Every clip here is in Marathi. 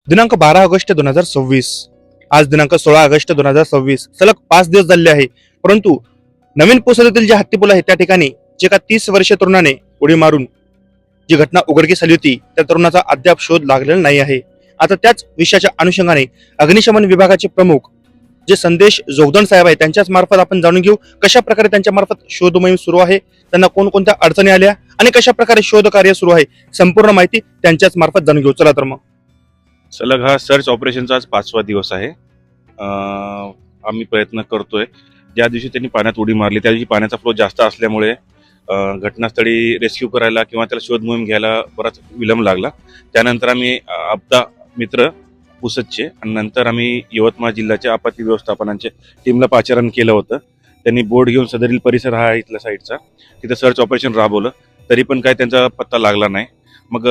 दिनांक 12 ऑगस्ट 2026, आज दिनांक 16 ऑगस्ट 2026, सलग 5 दिवस झाले आहे. परंतु नवीन पोसरीतील जे हत्तीपूल आहे त्या ठिकाणी जे एका 30 वर्षीय तरुणाने उडी मारून जी घटना उघडकीस आली होती त्या तरुणाचा अद्याप शोध लागलेला नाही आहे. आता त्याच विषयाच्या अनुषंगाने अग्निशमन विभागाचे प्रमुख जे संदेश जोगदंड साहेब आहे त्यांच्याच मार्फत आपण जाणून घेऊ कशा प्रकारे त्यांच्या मार्फत शोध मोहीम सुरू आहे, त्यांना कोणकोणत्या अडचणी आल्या आणि कशा प्रकारे शोध कार्य सुरू आहे, संपूर्ण माहिती त्यांच्याच मार्फत जाणून घेऊ. चला तर मग. सलग हा सर्च ऑपरेशनचा आज 5वा दिवस आहे. आम्ही प्रयत्न करतोय. ज्या दिवशी त्यांनी पाण्यात उडी मारली त्या दिवशी पाण्याचा फ्लो जास्त असल्यामुळे घटनास्थळी रेस्क्यू करायला किंवा त्याला शोध मोहीम घ्यायला बराच विलंब लागला. त्यानंतर आम्ही आपदा मित्र पुसदचे आणि नंतर आम्ही यवतमाळ जिल्ह्याच्या आपत्ती व्यवस्थापनाच्या टीमला पाचारण केलं होतं. त्यांनी बोट घेऊन सदरील परिसर हा इथल्या साईडचा तिथं सर्च ऑपरेशन राबवलं, तरी पण काय त्यांचा पत्ता लागला नाही. मग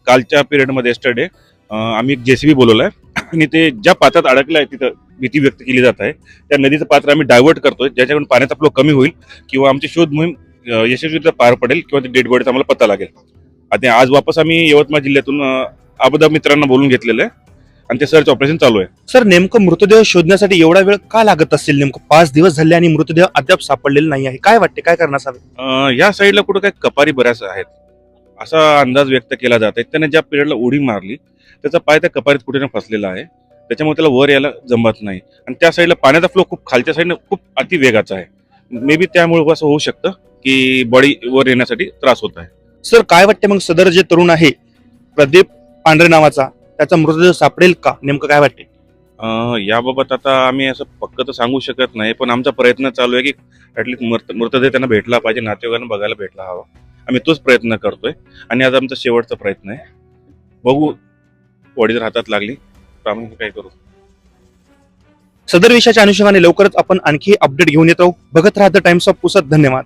कालच्या पिरियडमध्ये येस्टरडे आम्ही एक JCB बोलवलाय आणि ते ज्या पात्रात अडकलं आहे तिथं भीती व्यक्त केली जात आहे त्या नदीचं पात्र आम्ही डायव्हर्ट करतोय, ज्याच्याकडून पाण्याचा फ्लो कमी होईल किंवा आमची शोध मोहीम यशस्वीरित्या पार पडेल किंवा ते डेड बॉडीचा आम्हाला पत्ता लागेल. आता आज वापस आम्ही यवतमाळ जिल्ह्यातून आपदा मित्रांना बोलून घेतलेलं आहे आणि ते सर्च ऑपरेशन चालू आहे. सर, नेमकं मृतदेह शोधण्यासाठी एवढा वेळ का लागत असेल? नेमकं 5 दिवस झाले आणि मृतदेह अद्याप सापडलेला नाही आहे. काय वाटते, काय करणार असावे? या साईडला कुठं काय कपारी बऱ्याच आहेत असा अंदाज व्यक्त केला जात आहे. त्याने ज्या पिरियडला उडी मारली त्याचा पाय त्या कपारीत कुठे ना फसलेला आहे, त्याच्यामुळे त्याला वर यायला जमत नाही. आणि त्या साईडला पाण्याचा फ्लो खूप खालच्या साईडनं खूप अति वेगाचा आहे. मे बी त्यामुळे असं होऊ शकतं की बॉडी वर येण्यासाठी त्रास होत आहे. सर, काय वाटते मग सदर जे तरुण आहे प्रदीप पांढरे नावाचा, त्याचा मृतदेह सापडेल का? नेमकं काय वाटते? याबाबत आता आम्ही असं पक्क तर सांगू शकत नाही, पण आमचा प्रयत्न चालू आहे की ॲटलिस्ट मृतदेह त्यांना भेटला पाहिजे, नातेवाईकांना बघायला भेटला हवा. आम्ही तोच प्रयत्न करतोय आणि आज आमचा शेवटचा प्रयत्न आहे. बघू, बॉडी जर हातात लागली तर आम्ही काय करू. सदर विषयाच्या अनुषंगाने लवकरच आपण आणखी अपडेट घेऊन येतो. बघत राहा द टाइम्स ऑफ पुसद. धन्यवाद.